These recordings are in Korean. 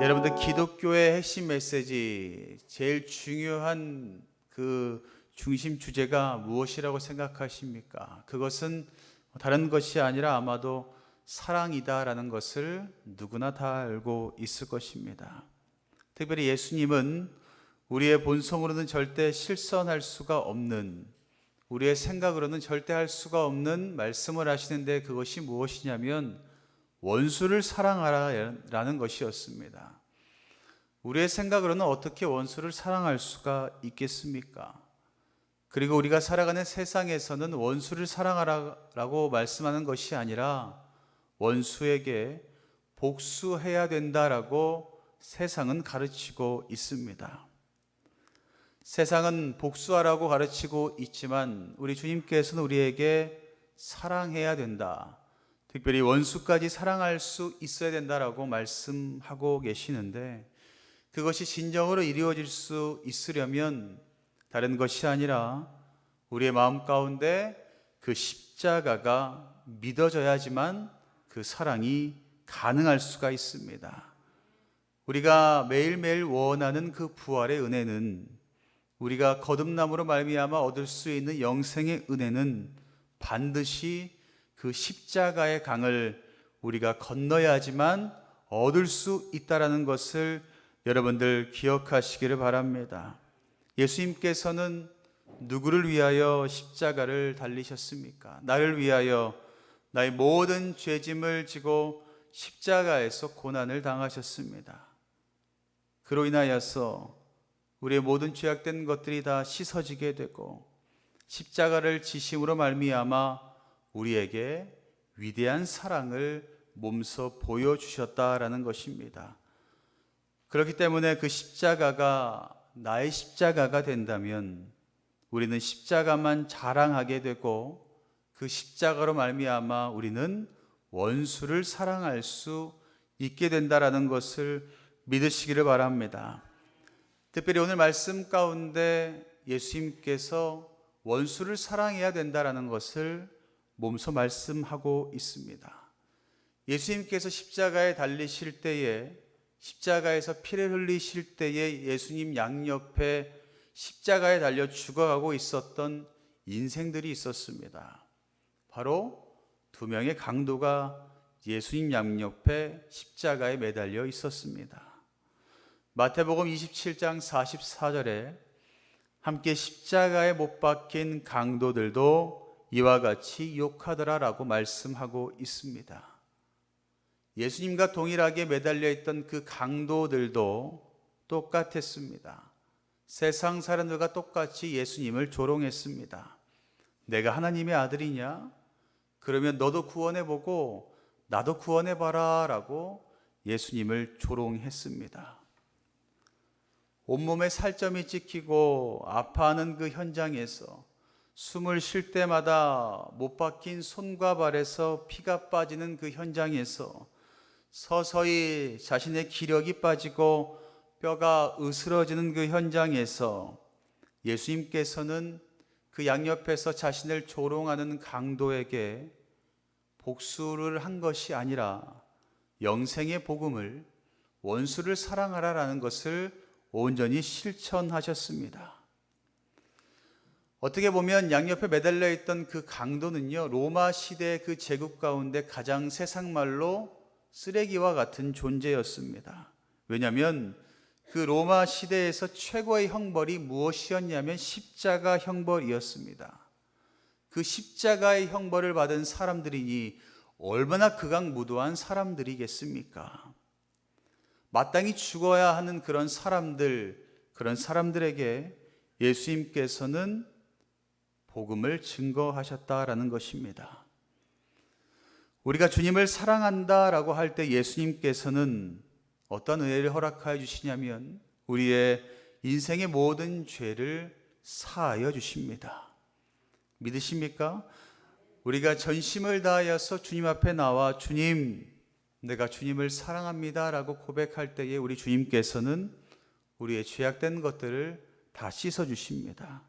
여러분들 기독교의 핵심 메시지, 제일 중요한 그 중심 주제가 무엇이라고 생각하십니까? 그것은 다른 것이 아니라 아마도 사랑이다라는 것을 누구나 다 알고 있을 것입니다. 특별히 예수님은 우리의 본성으로는 절대 실천할 수가 없는, 우리의 생각으로는 절대 할 수가 없는 말씀을 하시는데, 그것이 무엇이냐면 원수를 사랑하라라는 것이었습니다. 우리의 생각으로는 어떻게 원수를 사랑할 수가 있겠습니까? 그리고 우리가 살아가는 세상에서는 원수를 사랑하라고 말씀하는 것이 아니라 원수에게 복수해야 된다라고 세상은 가르치고 있습니다. 세상은 복수하라고 가르치고 있지만 우리 주님께서는 우리에게 사랑해야 된다, 특별히 원수까지 사랑할 수 있어야 된다라고 말씀하고 계시는데, 그것이 진정으로 이루어질 수 있으려면 다른 것이 아니라 우리의 마음 가운데 그 십자가가 믿어져야지만 그 사랑이 가능할 수가 있습니다. 우리가 매일매일 원하는 그 부활의 은혜는, 우리가 거듭남으로 말미암아 얻을 수 있는 영생의 은혜는 반드시 그 십자가의 강을 우리가 건너야지만 얻을 수 있다라는 것을 여러분들 기억하시기를 바랍니다. 예수님께서는 누구를 위하여 십자가를 달리셨습니까? 나를 위하여 나의 모든 죄짐을 지고 십자가에서 고난을 당하셨습니다. 그로 인하여서 우리의 모든 죄악된 것들이 다 씻어지게 되고, 십자가를 지심으로 말미암아 우리에게 위대한 사랑을 몸소 보여주셨다라는 것입니다. 그렇기 때문에 그 십자가가 나의 십자가가 된다면 우리는 십자가만 자랑하게 되고, 그 십자가로 말미암아 우리는 원수를 사랑할 수 있게 된다라는 것을 믿으시기를 바랍니다. 특별히 오늘 말씀 가운데 예수님께서 원수를 사랑해야 된다라는 것을 몸소 말씀하고 있습니다. 예수님께서 십자가에 달리실 때에, 십자가에서 피를 흘리실 때에 예수님 양옆에 십자가에 달려 죽어가고 있었던 인생들이 있었습니다. 바로 두 명의 강도가 예수님 양옆에 십자가에 매달려 있었습니다. 마태복음 27장 44절에 함께 십자가에 못 박힌 강도들도 이와 같이 욕하더라라고 말씀하고 있습니다. 예수님과 동일하게 매달려 있던 그 강도들도 똑같았습니다. 세상 사람들과 똑같이 예수님을 조롱했습니다. 내가 하나님의 아들이냐? 그러면 너도 구원해보고 나도 구원해봐라 라고 예수님을 조롱했습니다. 온몸에 살점이 찍히고 아파하는 그 현장에서 숨을 쉴 때마다 못 박힌 손과 발에서 피가 빠지는 그 현장에서 서서히 자신의 기력이 빠지고 뼈가 으스러지는 그 현장에서 예수님께서는 그 양옆에서 자신을 조롱하는 강도에게 복수를 한 것이 아니라 영생의 복음을, 원수를 사랑하라라는 것을 온전히 실천하셨습니다. 어떻게 보면 양옆에 매달려 있던 그 강도는요, 로마 시대의 그 제국 가운데 가장 세상말로 쓰레기와 같은 존재였습니다. 왜냐하면 그 로마 시대에서 최고의 형벌이 무엇이었냐면 십자가 형벌이었습니다. 그 십자가의 형벌을 받은 사람들이니 얼마나 극악무도한 사람들이겠습니까? 마땅히 죽어야 하는 그런 사람들, 그런 사람들에게 예수님께서는 복음을 증거하셨다라는 것입니다. 우리가 주님을 사랑한다라고 할 때 예수님께서는 어떤 은혜를 허락하여 주시냐면 우리의 인생의 모든 죄를 사하여 주십니다. 믿으십니까? 우리가 전심을 다하여서 주님 앞에 나와 주님, 내가 주님을 사랑합니다 라고 고백할 때에 우리 주님께서는 우리의 죄악된 것들을 다 씻어 주십니다.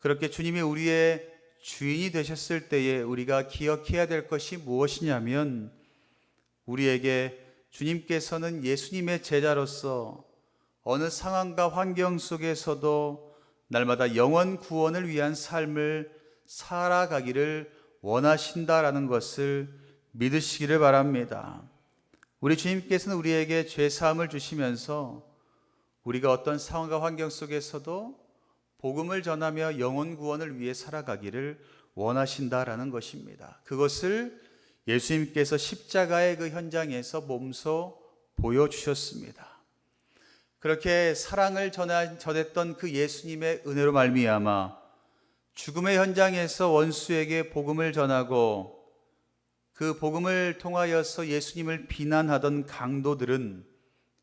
그렇게 주님이 우리의 주인이 되셨을 때에 우리가 기억해야 될 것이 무엇이냐면, 우리에게 주님께서는 예수님의 제자로서 어느 상황과 환경 속에서도 날마다 영원 구원을 위한 삶을 살아가기를 원하신다라는 것을 믿으시기를 바랍니다. 우리 주님께서는 우리에게 죄사함을 주시면서 우리가 어떤 상황과 환경 속에서도 복음을 전하며 영혼 구원을 위해 살아가기를 원하신다라는 것입니다. 그것을 예수님께서 십자가의 그 현장에서 몸소 보여주셨습니다. 그렇게 사랑을 전했던 그 예수님의 은혜로 말미암아 죽음의 현장에서 원수에게 복음을 전하고 그 복음을 통하여서 예수님을 비난하던 강도들은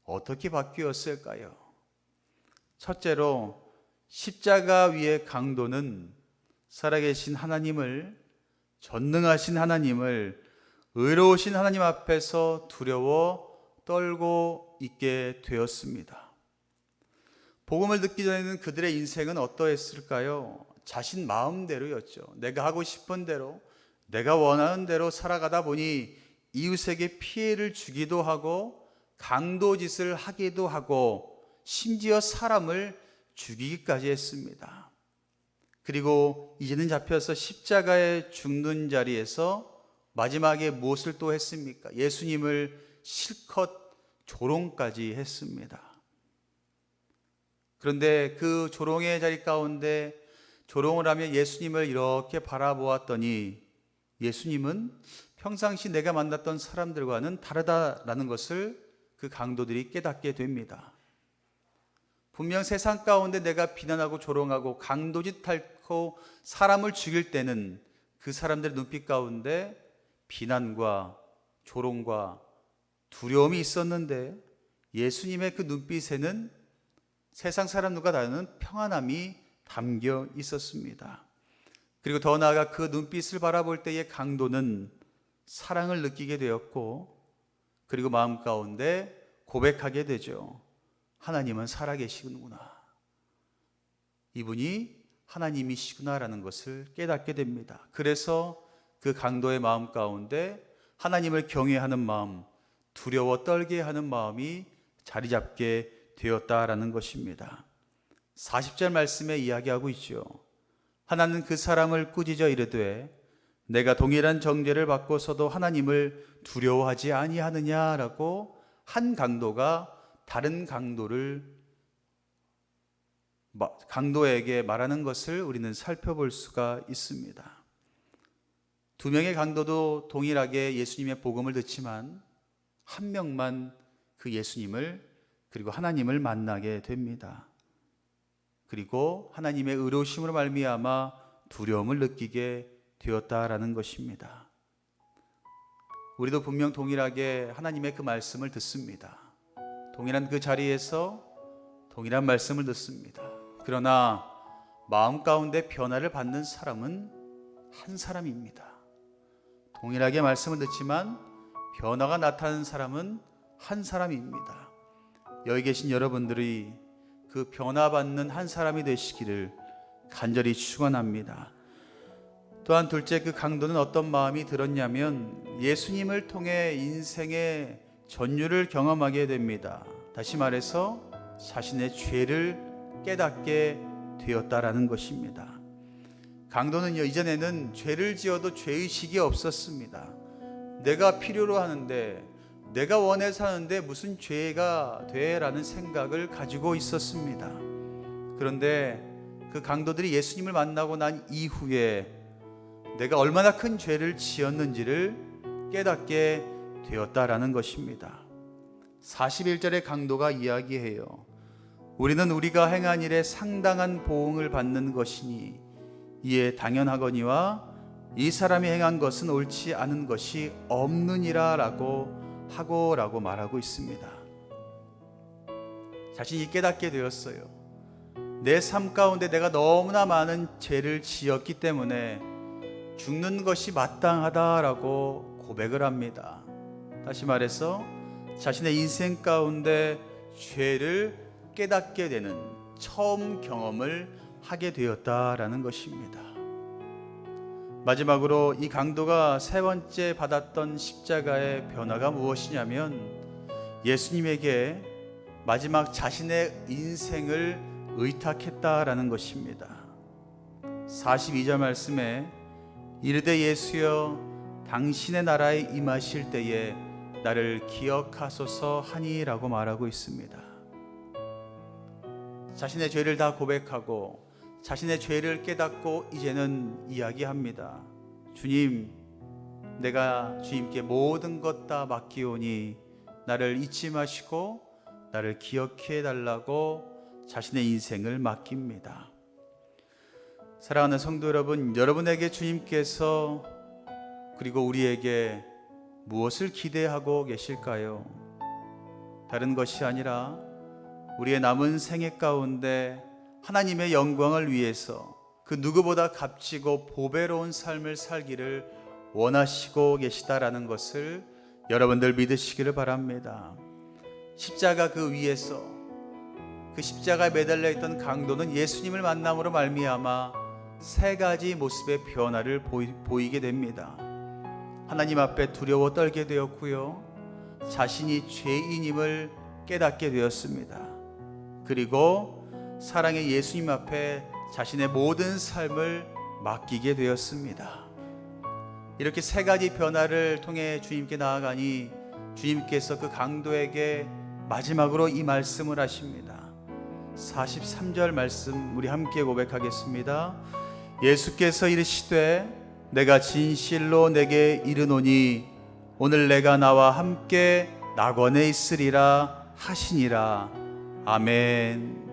어떻게 바뀌었을까요? 첫째로, 십자가 위의 강도는 살아계신 하나님을, 전능하신 하나님을, 의로우신 하나님 앞에서 두려워 떨고 있게 되었습니다. 복음을 듣기 전에는 그들의 인생은 어떠했을까요? 자신 마음대로였죠. 내가 하고 싶은 대로, 내가 원하는 대로 살아가다 보니 이웃에게 피해를 주기도 하고 강도짓을 하기도 하고 심지어 사람을 죽이기까지 했습니다. 그리고 이제는 잡혀서 십자가에 죽는 자리에서 마지막에 무엇을 또 했습니까? 예수님을 실컷 조롱까지 했습니다. 그런데 그 조롱의 자리 가운데 조롱을 하며 예수님을 이렇게 바라보았더니 예수님은 평상시 내가 만났던 사람들과는 다르다라는 것을 그 강도들이 깨닫게 됩니다. 분명 세상 가운데 내가 비난하고 조롱하고 강도짓 핥고 사람을 죽일 때는 그 사람들의 눈빛 가운데 비난과 조롱과 두려움이 있었는데 예수님의 그 눈빛에는 세상 사람들과 다른 평안함이 담겨 있었습니다. 그리고 더 나아가 그 눈빛을 바라볼 때의 강도는 사랑을 느끼게 되었고, 그리고 마음 가운데 고백하게 되죠. 하나님은 살아계시구나. 이분이 하나님이시구나라는 것을 깨닫게 됩니다. 그래서 그 강도의 마음 가운데 하나님을 경외하는 마음, 두려워 떨게 하는 마음이 자리 잡게 되었다라는 것입니다. 40절 말씀에 이야기하고 있죠. 하나는 그 사람을 꾸짖어 이르되 내가 동일한 정죄를 받고서도 하나님을 두려워하지 아니하느냐라고 한 강도가 다른 강도에게 말하는 것을 우리는 살펴볼 수가 있습니다. 두 명의 강도도 동일하게 예수님의 복음을 듣지만 한 명만 그 예수님을 그리고 하나님을 만나게 됩니다. 그리고 하나님의 의로우심으로 말미암아 두려움을 느끼게 되었다라는 것입니다. 우리도 분명 동일하게 하나님의 그 말씀을 듣습니다. 동일한 그 자리에서 동일한 말씀을 듣습니다. 그러나 마음 가운데 변화를 받는 사람은 한 사람입니다. 동일하게 말씀을 듣지만 변화가 나타나는 사람은 한 사람입니다. 여기 계신 여러분들이 그 변화받는 한 사람이 되시기를 간절히 축원합니다. 또한 둘째, 그 강도는 어떤 마음이 들었냐면 예수님을 통해 인생의 전율을 경험하게 됩니다. 다시 말해서 자신의 죄를 깨닫게 되었다라는 것입니다. 강도는요, 이전에는 죄를 지어도 죄의식이 없었습니다. 내가 필요로 하는데, 내가 원해서 하는데 무슨 죄가 돼? 라는 생각을 가지고 있었습니다. 그런데 그 강도들이 예수님을 만나고 난 이후에 내가 얼마나 큰 죄를 지었는지를 깨닫게 되었다라는 것입니다. 41절의 강도가 이야기해요. 우리는 우리가 행한 일에 상당한 보응을 받는 것이니 이에 당연하거니와 이 사람이 행한 것은 옳지 않은 것이 없느니라 라고 말하고 있습니다. 자신이 깨닫게 되었어요. 내 삶 가운데 내가 너무나 많은 죄를 지었기 때문에 죽는 것이 마땅하다라고 고백을 합니다. 다시 말해서 자신의 인생 가운데 죄를 깨닫게 되는 처음 경험을 하게 되었다라는 것입니다. 마지막으로 이 강도가 세 번째 받았던 십자가의 변화가 무엇이냐면 예수님에게 마지막 자신의 인생을 의탁했다라는 것입니다. 42절 말씀에 이르되 예수여 당신의 나라에 임하실 때에 나를 기억하소서 하니라고 말하고 있습니다. 자신의 죄를 다 고백하고 자신의 죄를 깨닫고 이제는 이야기합니다. 주님, 내가 주님께 모든 것 다 맡기오니 나를 잊지 마시고 나를 기억해 달라고 자신의 인생을 맡깁니다. 사랑하는 성도 여러분, 여러분에게 주님께서 그리고 우리에게 무엇을 기대하고 계실까요? 다른 것이 아니라 우리의 남은 생애 가운데 하나님의 영광을 위해서 그 누구보다 값지고 보배로운 삶을 살기를 원하시고 계시다라는 것을 여러분들 믿으시기를 바랍니다. 십자가 그 위에서 그 십자가에 매달려 있던 강도는 예수님을 만남으로 말미암아 세 가지 모습의 변화를 보이게 됩니다. 하나님 앞에 두려워 떨게 되었고요, 자신이 죄인임을 깨닫게 되었습니다. 그리고 사랑의 예수님 앞에 자신의 모든 삶을 맡기게 되었습니다. 이렇게 세 가지 변화를 통해 주님께 나아가니 주님께서 그 강도에게 마지막으로 이 말씀을 하십니다. 43절 말씀 우리 함께 고백하겠습니다. 예수께서 이르시되 내가 진실로 내게 이르노니 오늘 내가 나와 함께 낙원에 있으리라 하시니라. 아멘.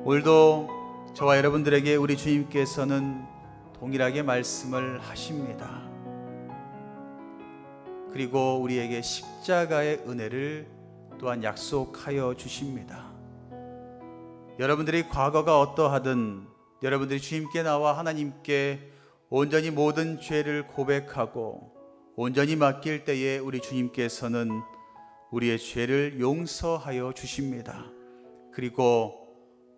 오늘도 저와 여러분들에게 우리 주님께서는 동일하게 말씀을 하십니다. 그리고 우리에게 십자가의 은혜를 또한 약속하여 주십니다. 여러분들이 과거가 어떠하든 여러분들이 주님께 나와 하나님께 온전히 모든 죄를 고백하고 온전히 맡길 때에 우리 주님께서는 우리의 죄를 용서하여 주십니다. 그리고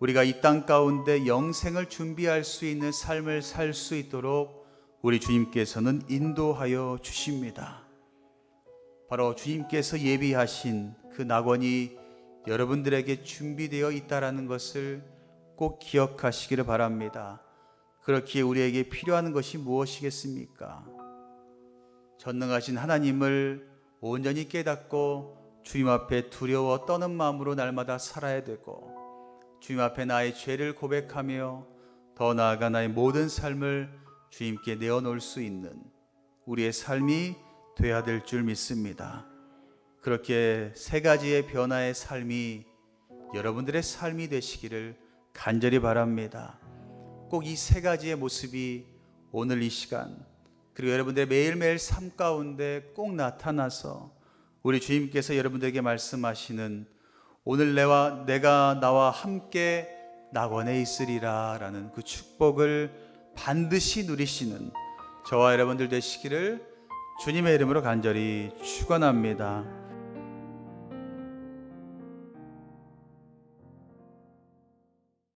우리가 이 땅 가운데 영생을 준비할 수 있는 삶을 살 수 있도록 우리 주님께서는 인도하여 주십니다. 바로 주님께서 예비하신 그 낙원이 여러분들에게 준비되어 있다는 것을 꼭 기억하시기를 바랍니다. 그렇기에 우리에게 필요한 것이 무엇이겠습니까? 전능하신 하나님을 온전히 깨닫고 주님 앞에 두려워 떠는 마음으로 날마다 살아야 되고, 주님 앞에 나의 죄를 고백하며 더 나아가 나의 모든 삶을 주님께 내어놓을 수 있는 우리의 삶이 되어야 될 줄 믿습니다. 그렇게 세 가지의 변화의 삶이 여러분들의 삶이 되시기를 간절히 바랍니다. 꼭 이 세 가지의 모습이 오늘 이 시간 그리고 여러분들의 매일매일 삶 가운데 꼭 나타나서 우리 주님께서 여러분들에게 말씀하시는 오늘 내가 나와 함께 낙원에 있으리라 라는 그 축복을 반드시 누리시는 저와 여러분들 되시기를 주님의 이름으로 간절히 축원합니다.